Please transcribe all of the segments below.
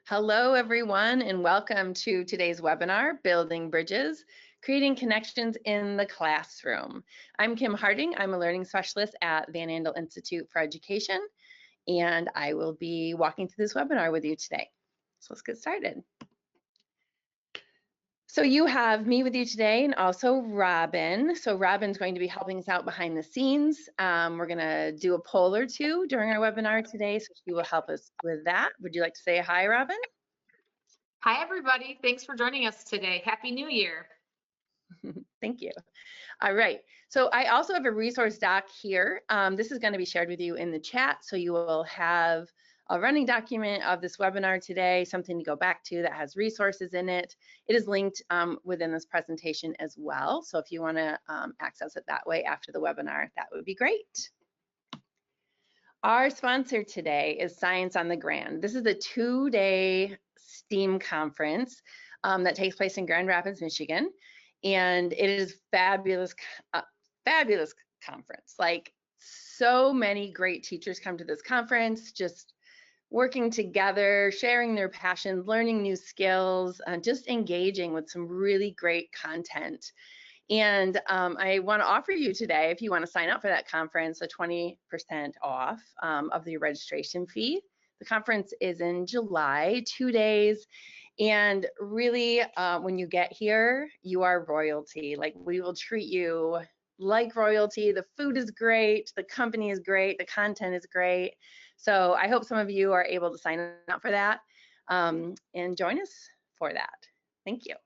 Hello, everyone, and welcome to today's webinar, Building Bridges, Creating Connections in the Classroom. I'm Kim Harding. I'm a learning specialist at Van Andel Institute for Education, and I will be walking through this webinar with you today. So let's get started. So you have me with you today and also Robin. So Robin's going to be helping us out behind the scenes. We're going to do a poll or two during our webinar today, so she will help us with that. Would you like to say hi, Robin? Hi, everybody. Thanks for joining us today. Happy New Year. Thank you. All right. So I also have a resource doc here. This is going to be shared with you in the chat. So you will have a running document of this webinar today, something to go back to that has resources in it. It is linked within this presentation as well. So if you want to access it that way after the webinar, that would be great. Our sponsor today is Science on the Grand. This is a 2-day STEAM conference that takes place in Grand Rapids, Michigan. And it is fabulous conference. Like, so many great teachers come to this conference, just working together, sharing their passions, learning new skills, just engaging with some really great content. And I want to offer you today, if you want to sign up for that conference, a 20% off of the registration fee. The conference is in July, 2 days. And really, when you get here, you are royalty. Like, we will treat you like royalty. The food is great, the company is great, the content is great. So I hope some of you are able to sign up for that and join us for that. Thank you.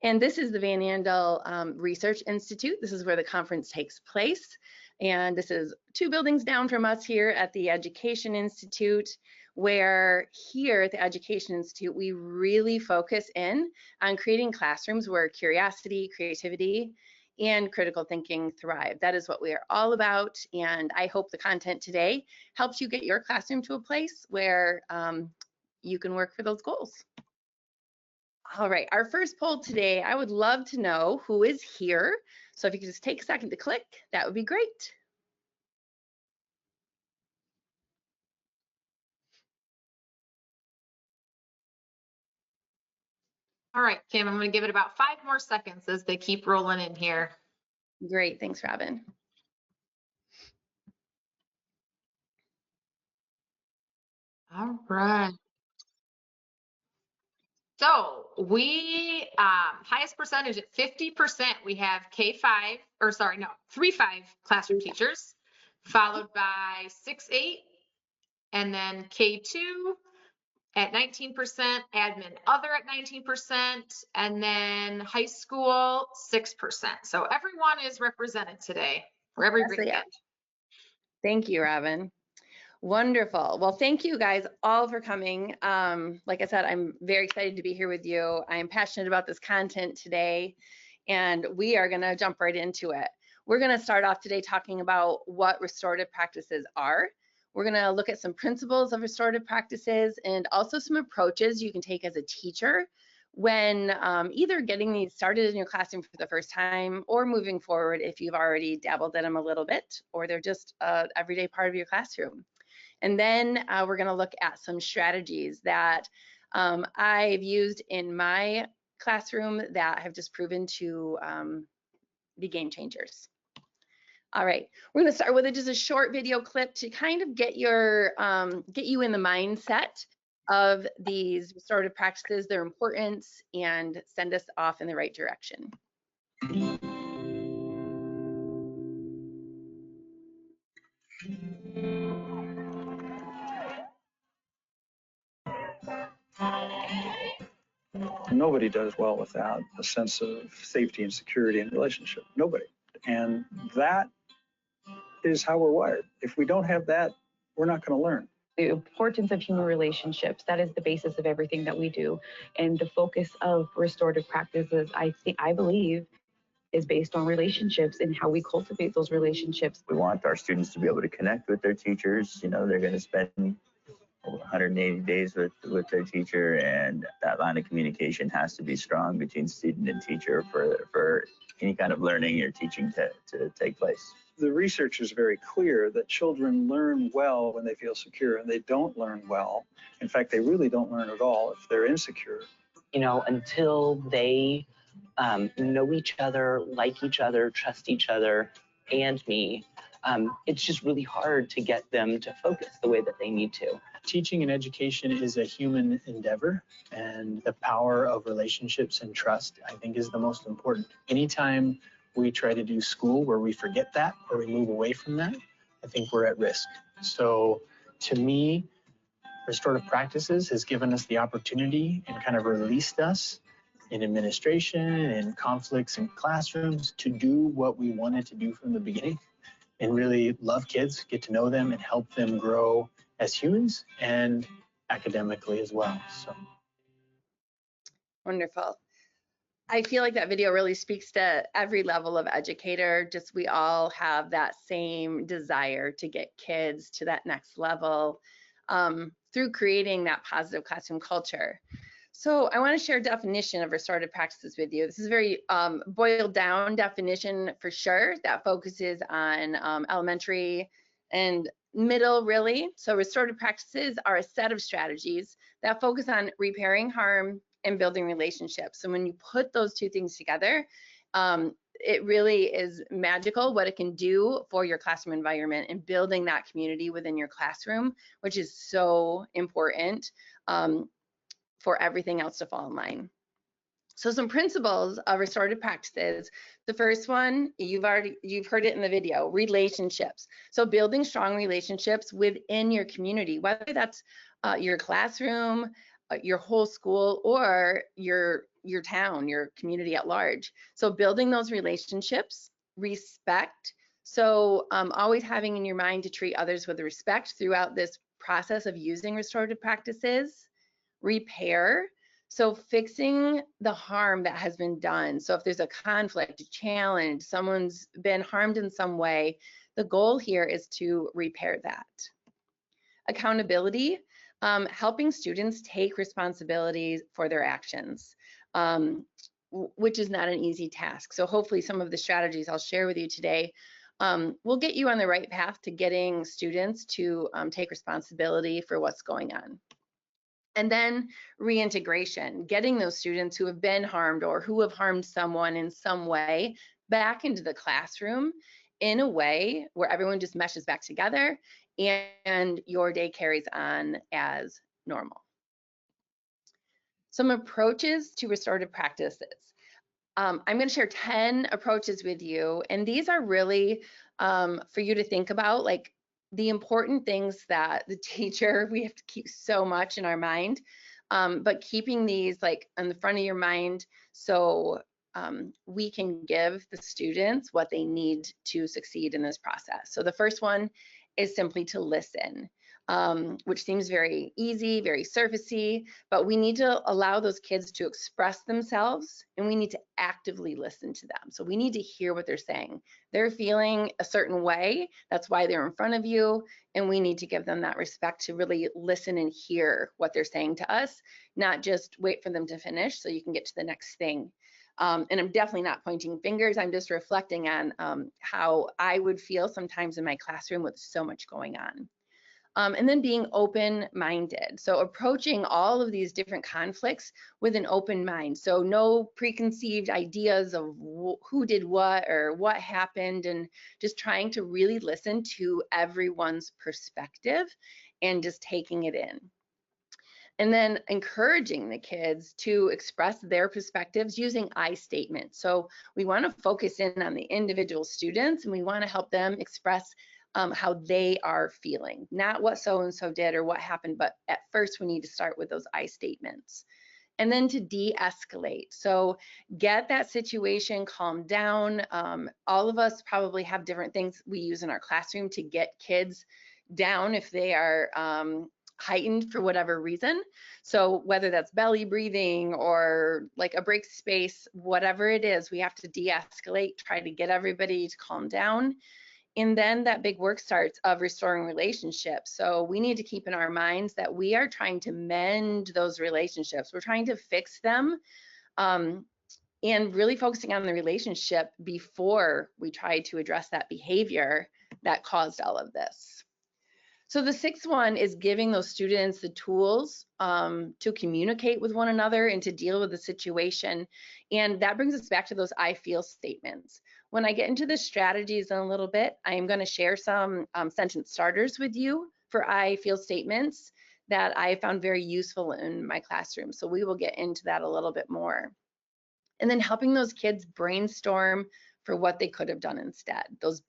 And this is the Van Andel Research Institute. This is where the conference takes place. And this is 2 buildings down from us here at the Education Institute, where here at the Education Institute, we really focus in on creating classrooms where curiosity, creativity, and critical thinking thrive. That is what we are all about. And I hope the content today helps you get your classroom to a place where you can work for those goals. All right, our first poll today, I would love to know who is here. So if you could just take a second to click, that would be great. All right, Kim, I'm going to give it about 5 more seconds as they keep rolling in here. Great, thanks, Robin. All right. So we, highest percentage at 50%, we have K5, or sorry, no, 3-5 classroom teachers, followed by 6-8, and then K2 at 19%, admin other at 19%, and then high school 6%. So everyone is represented today for every grade. Yeah. Thank you, Robin. Wonderful. Well, thank you guys all for coming. Like I said, I'm very excited to be here with you. I am passionate about this content today, and we are going to jump right into it. We're going to start off today talking about what restorative practices are. We're going to look at some principles of restorative practices and also some approaches you can take as a teacher when either getting these started in your classroom for the first time or moving forward if you've already dabbled in them a little bit or they're just an everyday part of your classroom. And then we're going to look at some strategies that I've used in my classroom that have just proven to be game changers. All right, we're going to start with just a short video clip to kind of get you in the mindset of these restorative practices, their importance, and send us off in the right direction. Nobody does well without a sense of safety and security in relationship. Nobody. And that is how we're wired. If we don't have that, we're not going to learn. The importance of human relationships, that is the basis of everything that we do. And the focus of restorative practices, I believe, is based on relationships and how we cultivate those relationships. We want our students to be able to connect with their teachers. You know, they're going to spend 180 days with their teacher, and that line of communication has to be strong between student and teacher for any kind of learning or teaching to take place. the research is very clear that children learn well when they feel secure, and they don't learn well. In fact, they really don't learn at all if they're insecure. You know, until they know each other, like each other, trust each other, and me, it's just really hard to get them to focus the way that they need to. Teaching and education is a human endeavor, and the power of relationships and trust, I think, is the most important. Anytime we try to do school where we forget that or we move away from that, I think we're at risk. So to me, restorative practices has given us the opportunity and kind of released us in administration and conflicts in classrooms to do what we wanted to do from the beginning and really love kids, get to know them, and help them grow as humans and academically as well. So Wonderful. I feel like that video really speaks to every level of educator. Just we all have that same desire to get kids to that next level through creating that positive classroom culture. So I want to share a definition of restorative practices with you. This is a very boiled down definition for sure that focuses on elementary and middle, really. So restorative practices are a set of strategies that focus on repairing harm and building relationships. And when you put those two things together, it really is magical what it can do for your classroom environment and building that community within your classroom, which is so important for everything else to fall in line. So some principles of restorative practices. The first one, you've heard it in the video, relationships. So building strong relationships within your community, whether that's your classroom, your whole school, or your town, your community at large. So building those relationships, respect. So always having in your mind to treat others with respect throughout this process of using restorative practices. Repair, so fixing the harm that has been done. So if there's a conflict, a challenge, someone's been harmed in some way, the goal here is to repair that. Accountability, helping students take responsibility for their actions, which is not an easy task. So hopefully some of the strategies I'll share with you today will get you on the right path to getting students to take responsibility for what's going on. And then reintegration, getting those students who have been harmed or who have harmed someone in some way back into the classroom in a way where everyone just meshes back together and your day carries on as normal. Some approaches to restorative practices. I'm going to share 10 approaches with you, and these are really for you to think about, like the important things that the teacher, we have to keep so much in our mind, but keeping these like in the front of your mind so we can give the students what they need to succeed in this process. So the first one is simply to listen, which seems very easy, very surfacey, but we need to allow those kids to express themselves, and we need to actively listen to them. So we need to hear what they're saying. They're feeling a certain way, that's why they're in front of you, and we need to give them that respect to really listen and hear what they're saying to us, not just wait for them to finish so you can get to the next thing. And I'm definitely not pointing fingers, I'm just reflecting on how I would feel sometimes in my classroom with so much going on. And then being open-minded. So approaching all of these different conflicts with an open mind. So no preconceived ideas of who did what or what happened, and just trying to really listen to everyone's perspective and just taking it in. And then encouraging the kids to express their perspectives using I statements. So we want to focus in on the individual students, and we want to help them express how they are feeling, not what so-and-so did or what happened, but at first we need to start with those I statements. And then to de-escalate. So get that situation calmed down. All of us probably have different things we use in our classroom to get kids down if they are heightened for whatever reason. So whether that's belly breathing or like a break space, whatever it is, we have to de-escalate, try to get everybody to calm down. And then that big work starts of restoring relationships. So we need to keep in our minds that we are trying to mend those relationships. We're trying to fix them and really focusing on the relationship before we try to address that behavior that caused all of this. So the sixth one is giving those students the tools to communicate with one another and to deal with the situation. And that brings us back to those I feel statements. When I get into the strategies in a little bit, I am going to share some sentence starters with you for I feel statements that I found very useful in my classroom. So we will get into that a little bit more. And then helping those kids brainstorm for what they could have done instead, those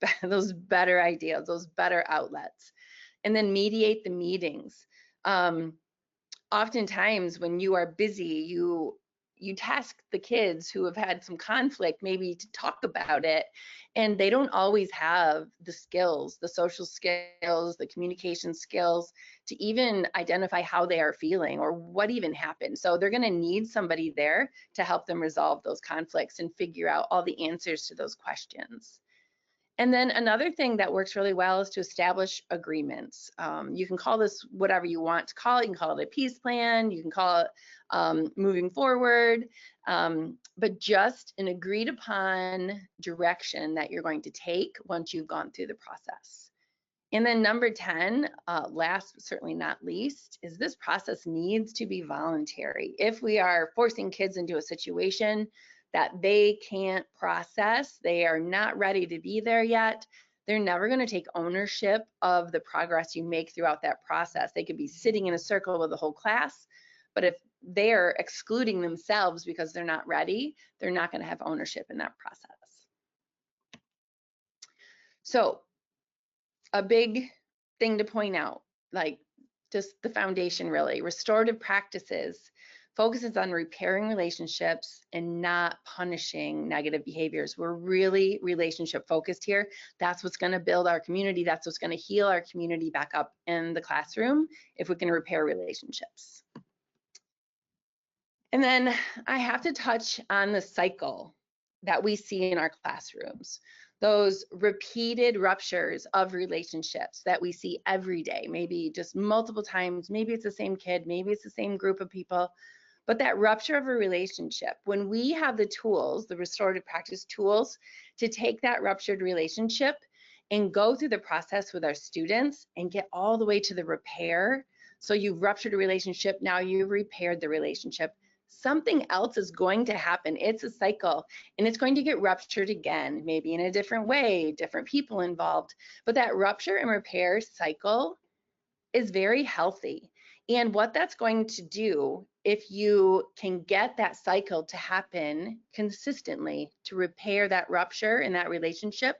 better ideas, those better outlets. And then mediate the meetings. Oftentimes when you are busy, you task the kids who have had some conflict maybe to talk about it, and they don't always have the skills, the social skills, the communication skills to even identify how they are feeling or what even happened. So they're going to need somebody there to help them resolve those conflicts and figure out all the answers to those questions. And then another thing that works really well is to establish agreements. You can call this whatever you want to call it. You can call it a peace plan. You can call it moving forward, but just an agreed upon direction that you're going to take once you've gone through the process. And then number 10, last but certainly not least, is this process needs to be voluntary. If we are forcing kids into a situation that they can't process, they are not ready to be there yet, they're never going to take ownership of the progress you make throughout that process. They could be sitting in a circle with the whole class, but if they're excluding themselves because they're not ready, they're not going to have ownership in that process. So a big thing to point out, like just the foundation really, restorative practices focuses on repairing relationships and not punishing negative behaviors. We're really relationship focused here. That's what's going to build our community. That's what's going to heal our community back up in the classroom if we can repair relationships. And then I have to touch on the cycle that we see in our classrooms. Those repeated ruptures of relationships that we see every day, maybe just multiple times, maybe it's the same kid, maybe it's the same group of people, but that rupture of a relationship, when we have the tools, the restorative practice tools, to take that ruptured relationship and go through the process with our students and get all the way to the repair. So you've ruptured a relationship, now you've repaired the relationship. Something else is going to happen. It's a cycle, and it's going to get ruptured again, maybe in a different way, different people involved. But that rupture and repair cycle is very healthy. And what that's going to do, if you can get that cycle to happen consistently to repair that rupture in that relationship,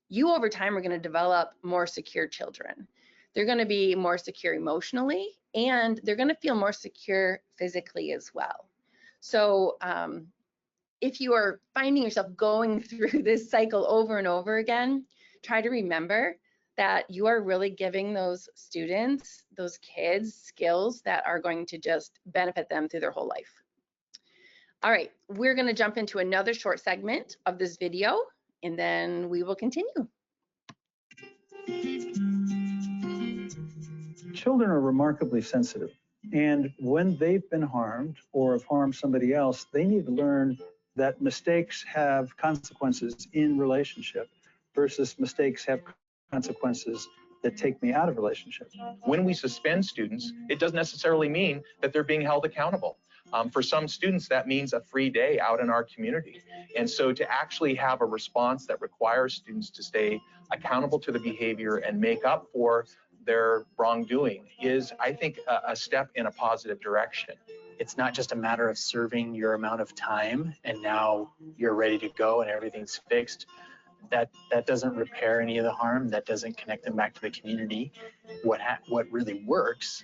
you over time are going to develop more secure children. They're going to be more secure emotionally, and they're going to feel more secure physically as well. So if you are finding yourself going through this cycle over and over again, try to remember that you are really giving those students, those kids, skills that are going to just benefit them through their whole life. All right, we're going to jump into another short segment of this video, and then we will continue. Children are remarkably sensitive. And when they've been harmed or have harmed somebody else, they need to learn that mistakes have consequences in relationship versus mistakes have consequences that take me out of relationship. When we suspend students, it doesn't necessarily mean that they're being held accountable. For some students, that means a free day out in our community. And so to actually have a response that requires students to stay accountable to the behavior and make up for their wrongdoing is, I think, a step in a positive direction. It's not just a matter of serving your amount of time and now you're ready to go and everything's fixed. That doesn't repair any of the harm. That doesn't connect them back to the community. What really works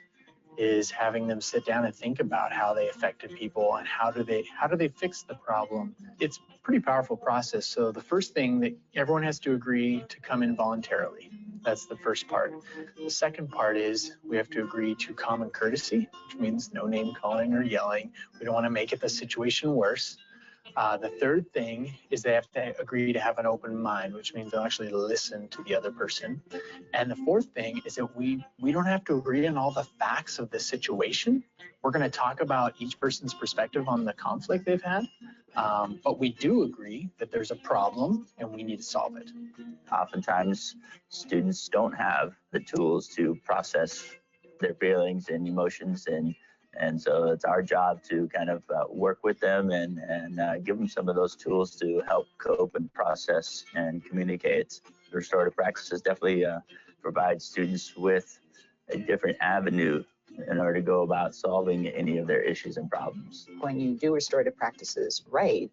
is having them sit down and think about how they affected people and how do they fix the problem. It's a pretty powerful process. So the first thing that everyone has to agree to come in voluntarily. That's the first part. The second part is we have to agree to common courtesy, which means no name calling or yelling. We don't want to make the situation worse. The third thing is they have to agree to have an open mind, which means they'll actually listen to the other person. And the fourth thing is that we don't have to agree on all the facts of the situation. We're going to talk about each person's perspective on the conflict they've had, But we do agree that there's a problem and we need to solve it. Oftentimes, students don't have the tools to process their feelings and emotions, and so it's our job to kind of work with them and give them some of those tools to help cope and process and communicate. Restorative practices definitely provide students with a different avenue in order to go about solving any of their issues and problems. When you do restorative practices right,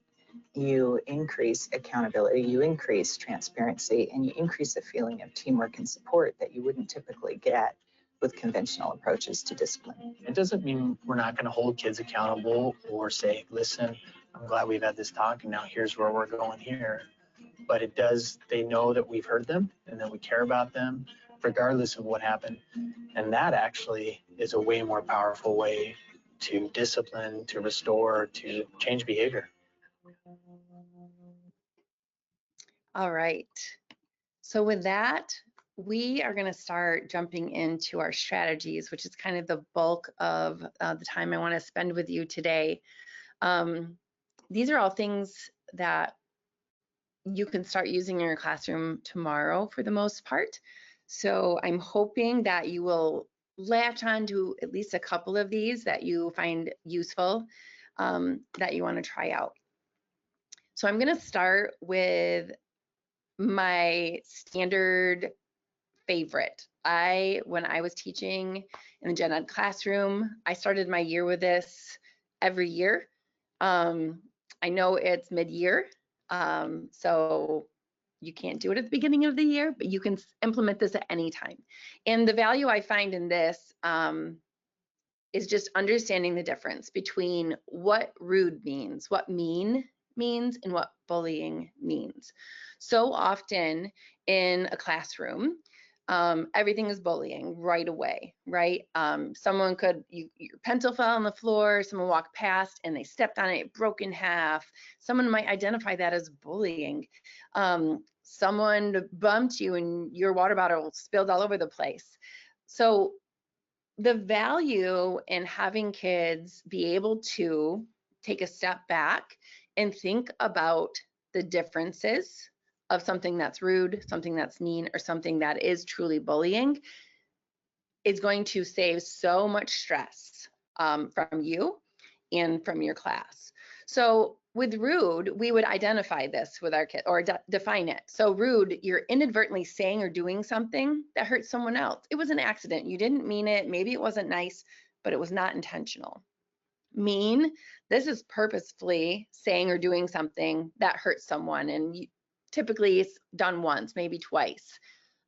you increase accountability, you increase transparency, and you increase a feeling of teamwork and support that you wouldn't typically get with conventional approaches to discipline. It doesn't mean we're not going to hold kids accountable or say, listen, I'm glad we've had this talk and now here's where we're going here. But it does, they know that we've heard them and that we care about them regardless of what happened. And that actually is a way more powerful way to discipline, to restore, to change behavior. All right. So with that, we are going to start jumping into our strategies, which is kind of the bulk of the time I want to spend with you today. These are all things that you can start using in your classroom tomorrow for the most part. So I'm hoping that you will latch on to at least a couple of these that you find useful, that you want to try out. So I'm going to start with my standard favorite. When I was teaching in the gen ed classroom, I started my year with this every year. I know it's mid-year, so you can't do it at the beginning of the year, but you can implement this at any time. And the value I find in this is just understanding the difference between what rude means, what mean means, and what bullying means. So often in a classroom, everything is bullying right away, right? Someone your pencil fell on the floor, someone walked past and they stepped on it, it broke in half. Someone might identify that as bullying. Someone bumped you and your water bottle spilled all over the place. So the value in having kids be able to take a step back and think about the differences of something that's rude, something that's mean, or something that is truly bullying is going to save so much stress from you and from your class. So with rude, we would identify this with our kid or define it. So rude, you're inadvertently saying or doing something that hurts someone else. It was an accident. You didn't mean it. Maybe it wasn't nice, but it was not intentional. Mean, this is purposefully saying or doing something that hurts someone, and typically it's done once, maybe twice.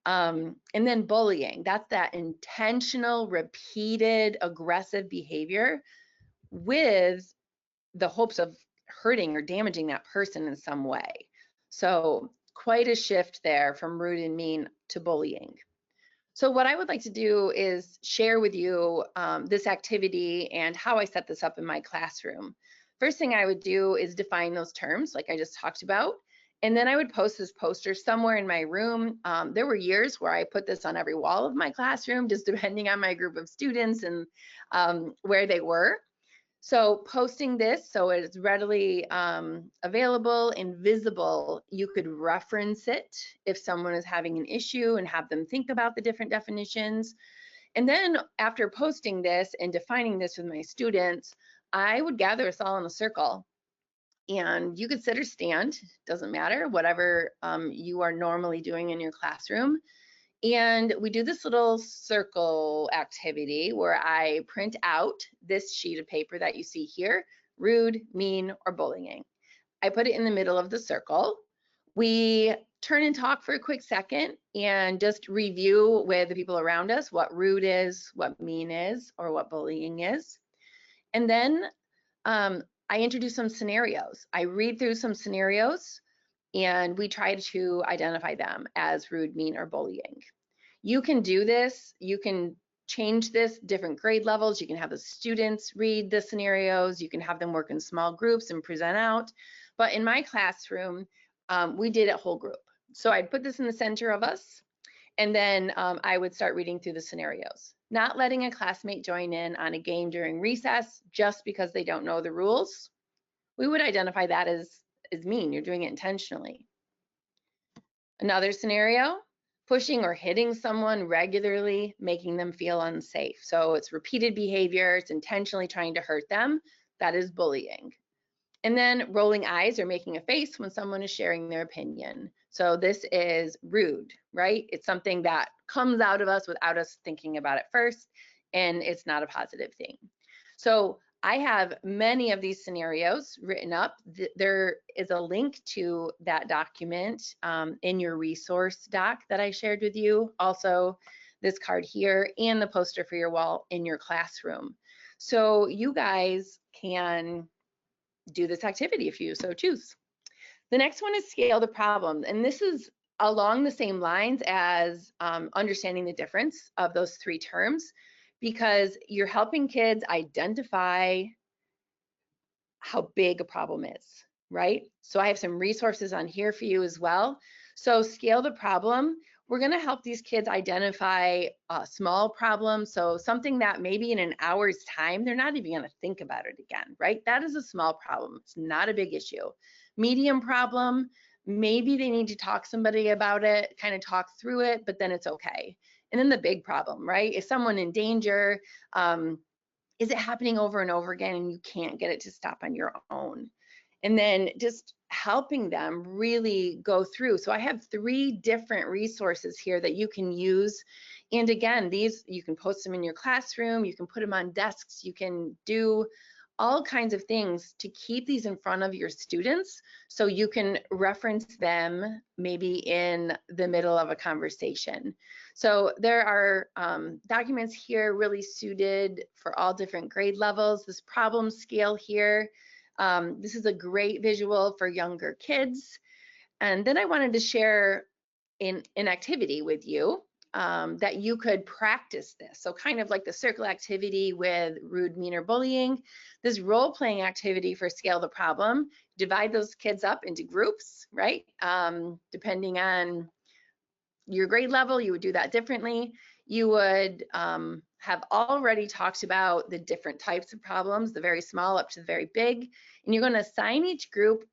And then bullying, that's that intentional, repeated, aggressive behavior with the hopes of hurting or damaging that person in some way. So quite a shift there from rude and mean to bullying. So what I would like to do is share with you this activity and how I set this up in my classroom. First thing I would do is define those terms like I just talked about. And then I would post this poster somewhere in my room. There were years where I put this on every wall of my classroom, just depending on my group of students and where they were. So posting this so it's readily available and visible, you could reference it if someone is having an issue and have them think about the different definitions. And then after posting this and defining this with my students, I would gather us all in a circle. And you could sit or stand, doesn't matter, whatever you are normally doing in your classroom. And we do this little circle activity where I print out this sheet of paper that you see here, rude, mean, or bullying. I put it in the middle of the circle. We turn and talk for a quick second and just review with the people around us what rude is, what mean is, or what bullying is. And then I introduce some scenarios. I read through some scenarios and we try to identify them as rude, mean, or bullying. You can do this, you can change this different grade levels, you can have the students read the scenarios, you can have them work in small groups and present out. But in my classroom, we did it whole group. So I'd put this in the center of us, and then I would start reading through the scenarios. Not letting a classmate join in on a game during recess just because they don't know the rules. we would identify that as mean. You're doing it intentionally. Another scenario, pushing or hitting someone regularly, making them feel unsafe. So it's repeated behavior, it's intentionally trying to hurt them. That is bullying. And then rolling eyes or making a face when someone is sharing their opinion. So this is rude, right? It's something that comes out of us without us thinking about it first, and it's not a positive thing. So I have many of these scenarios written up. There is a link to that document in your resource doc that I shared with you. Also, this card here and the poster for your wall in your classroom. So you guys can do this activity if you so choose. The next one is scale the problem. And this is along the same lines as understanding the difference of those three terms, because you're helping kids identify how big a problem is, right? So I have some resources on here for you as well. So scale the problem. We're going to help these kids identify a small problem. So something that maybe in an hour's time, they're not even going to think about it again, right? That is a small problem. It's not a big issue. Medium problem, maybe they need to talk to somebody about it, kind of talk through it, but then it's okay. And then the big problem, right? Is someone in danger? Is it happening over and over again and you can't get it to stop on your own? And then just helping them really go through. So I have 3 different resources here that you can use. And again, these, you can post them in your classroom, you can put them on desks, you can do all kinds of things to keep these in front of your students so you can reference them maybe in the middle of a conversation. So there are documents here really suited for all different grade levels. This problem scale here, this is a great visual for younger kids. And then I wanted to share an activity with you that you could practice this. So kind of like the circle activity with rude, mean, or bullying, this role-playing activity for scale the problem, divide those kids up into groups, right? Depending on your grade level, you would do that differently. You would have already talked about the different types of problems, the very small up to the very big, and you're going to assign each group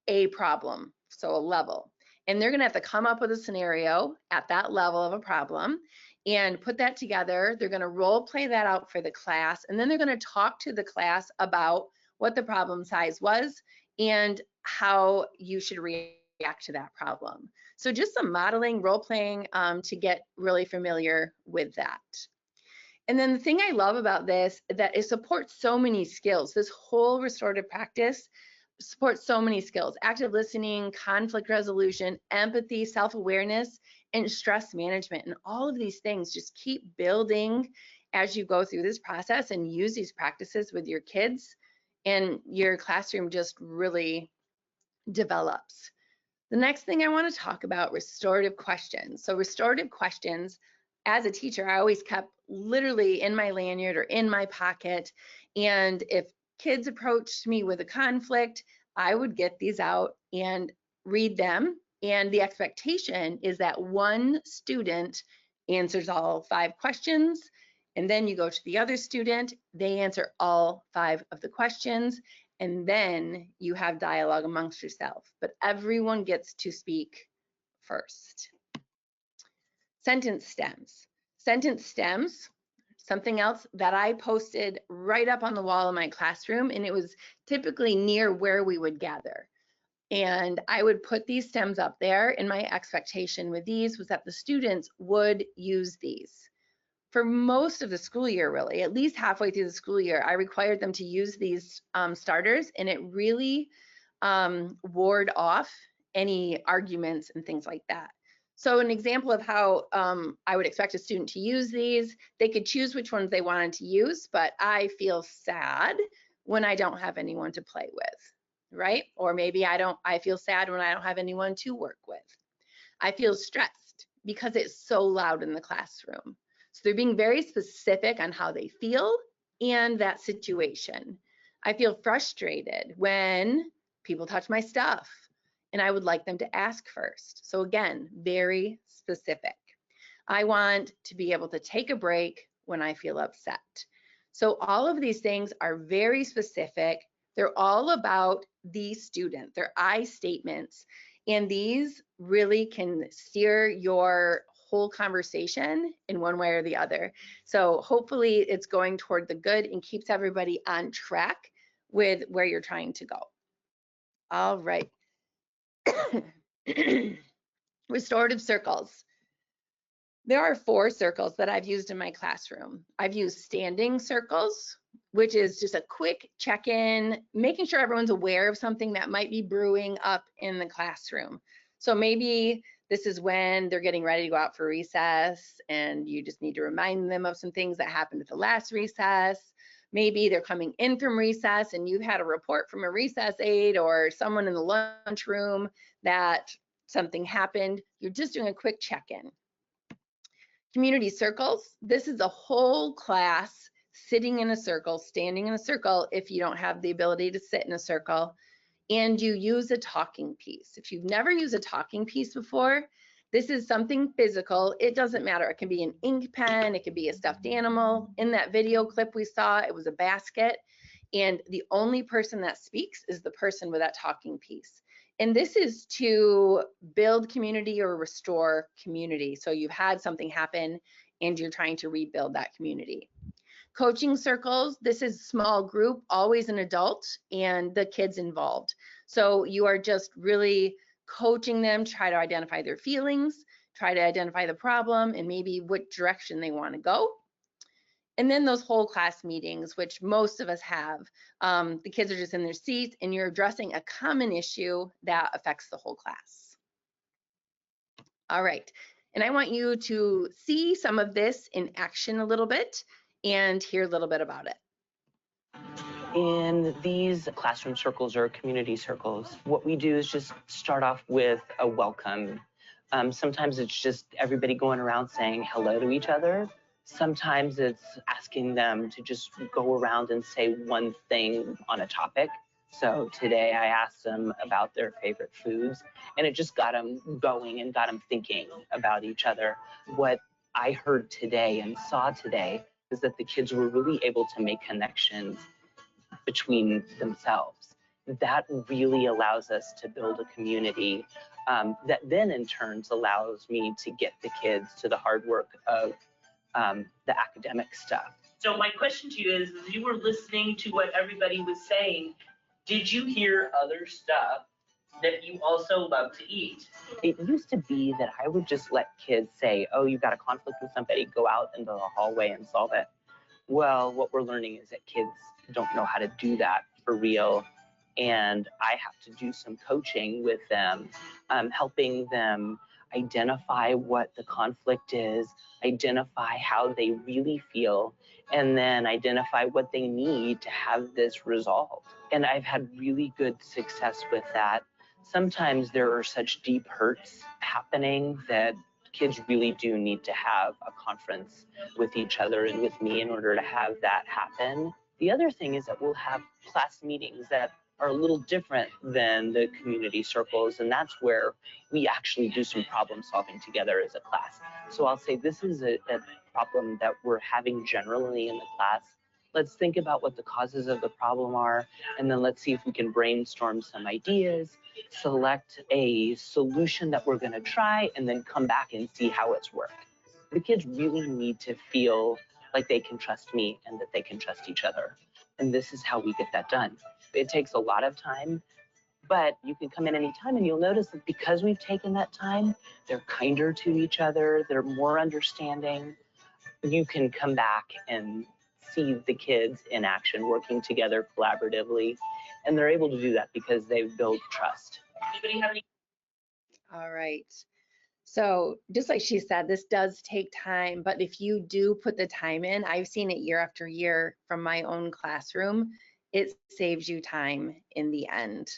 a problem, so a level. And they're going to have to come up with a scenario at that level of a problem and put that together. They're going to role play that out for the class, and then they're going to talk to the class about what the problem size was and how you should react to that problem. So just some modeling, role playing to get really familiar with that. And then the thing I love about this, that it supports so many skills. This whole restorative practice supports so many skills: active listening, conflict resolution, empathy, self-awareness, and stress management. And all of these things just keep building as you go through this process and use these practices with your kids, and your classroom just really develops. The next thing I want to talk about, restorative questions. So restorative questions, as a teacher, I always kept literally in my lanyard or in my pocket. And if kids approached me with a conflict, I would get these out and read them. And the expectation is that one student answers all 5 questions, and then you go to the other student, they answer all 5 of the questions, and then you have dialogue amongst yourself. But everyone gets to speak first. Sentence stems. Sentence stems, something else that I posted right up on the wall in my classroom, and it was typically near where we would gather. And I would put these stems up there, and my expectation with these was that the students would use these. For most of the school year, really, at least halfway through the school year, I required them to use these starters, and it really ward off any arguments and things like that. So an example of how I would expect a student to use these, they could choose which ones they wanted to use, but I feel sad when I don't have anyone to play with, right? Or maybe I feel sad when I don't have anyone to work with. I feel stressed because it's so loud in the classroom. So they're being very specific on how they feel and that situation. I feel frustrated when people touch my stuff, and I would like them to ask first. So again, very specific. I want to be able to take a break when I feel upset. So all of these things are very specific, They're all about the student. They're I statements. And these really can steer your whole conversation in one way or the other. So hopefully it's going toward the good and keeps everybody on track with where you're trying to go. All right. Restorative circles. There are 4 circles that I've used in my classroom. I've used standing circles, which is just a quick check-in, making sure everyone's aware of something that might be brewing up in the classroom. So maybe this is when they're getting ready to go out for recess and you just need to remind them of some things that happened at the last recess. Maybe they're coming in from recess and you've had a report from a recess aide or someone in the lunchroom that something happened. You're just doing a quick check-in. Community circles. This is a whole class sitting in a circle, standing in a circle if you don't have the ability to sit in a circle, and you use a talking piece. If you've never used a talking piece before, this is something physical. It doesn't matter. It can be an ink pen, it could be a stuffed animal. In that video clip we saw, it was a basket, and the only person that speaks is the person with that talking piece. And this is to build community or restore community. So you've had something happen and you're trying to rebuild that community. Coaching circles, this is small group, always an adult and the kids involved. So you are just really coaching them, try to identify their feelings, try to identify the problem and maybe what direction they want to go. And then those whole class meetings, which most of us have, the kids are just in their seats and you're addressing a common issue that affects the whole class. All right, and I want you to see some of this in action a little bit and hear a little bit about it. In these classroom circles or community circles, what we do is just start off with a welcome. Sometimes it's just everybody going around saying hello to each other. Sometimes it's asking them to just go around and say one thing on a topic. So today I asked them about their favorite foods, and it just got them going and got them thinking about each other. What I heard today and saw today is that the kids were really able to make connections between themselves. That really allows us to build a community that then in turns allows me to get the kids to the hard work of the academic stuff. So my question to you is, as you were listening to what everybody was saying, did you hear other stuff that you also love to eat? It used to be that I would just let kids say, oh, you've got a conflict with somebody, go out into the hallway and solve it. Well, what we're learning is that kids don't know how to do that for real. And I have to do some coaching with them, helping them identify what the conflict is, identify how they really feel, and then identify what they need to have this resolved. And I've had really good success with that. Sometimes there are such deep hurts happening that kids really do need to have a conference with each other and with me in order to have that happen. The other thing is that we'll have class meetings that are a little different than the community circles, and that's where we actually do some problem solving together as a class. So I'll say this is a problem that we're having generally in the class. Let's think about what the causes of the problem are, and then let's see if we can brainstorm some ideas, select a solution that we're going to try, and then come back and see how it's worked. The kids really need to feel like they can trust me and that they can trust each other. And this is how we get that done. It takes a lot of time, but you can come in anytime and you'll notice that because we've taken that time, they're kinder to each other, they're more understanding. You can come back and see the kids in action, working together collaboratively, and they're able to do that because they've built trust. Anybody have any? All right. So just like she said, this does take time, but if you do put the time in, I've seen it year after year from my own classroom, it saves you time in the end.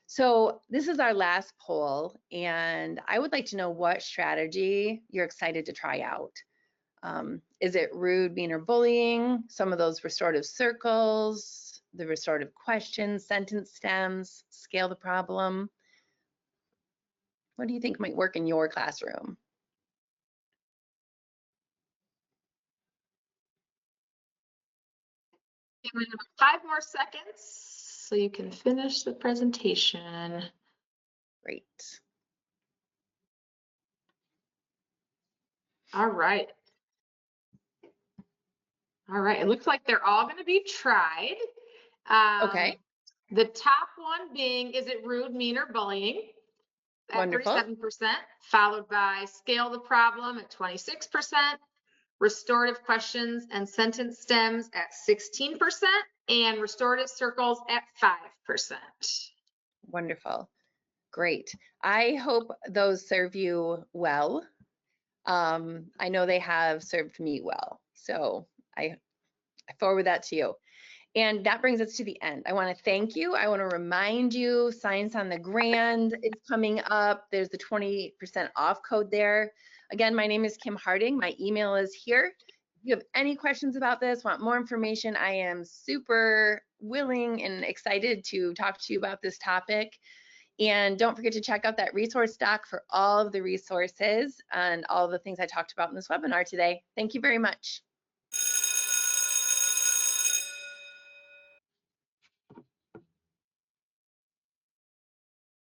So this is our last poll, and I would like to know what strategy you're excited to try out. Is it rude, mean, or bullying? Some of those restorative circles, the restorative questions, sentence stems, scale the problem. What do you think might work in your classroom? Give it 5 more seconds. so you can finish the presentation. Great. All right. All right, it looks like they're all going to be tried. Okay. The top one being, is it rude, mean, or bullying? At Wonderful. 37%, followed by scale the problem at 26%, restorative questions and sentence stems at 16%, and restorative circles at 5%. Wonderful. Great. I hope those serve you well. I know they have served me well, so I forward that to you. And that brings us to the end. I want to thank you. I want to remind you, Science on the Grand is coming up. There's the 20% off code there. Again, my name is Kim Harding. My email is here. If you have any questions about this, want more information, I am super willing and excited to talk to you about this topic. And don't forget to check out that resource doc for all of the resources and all of the things I talked about in this webinar today. Thank you very much.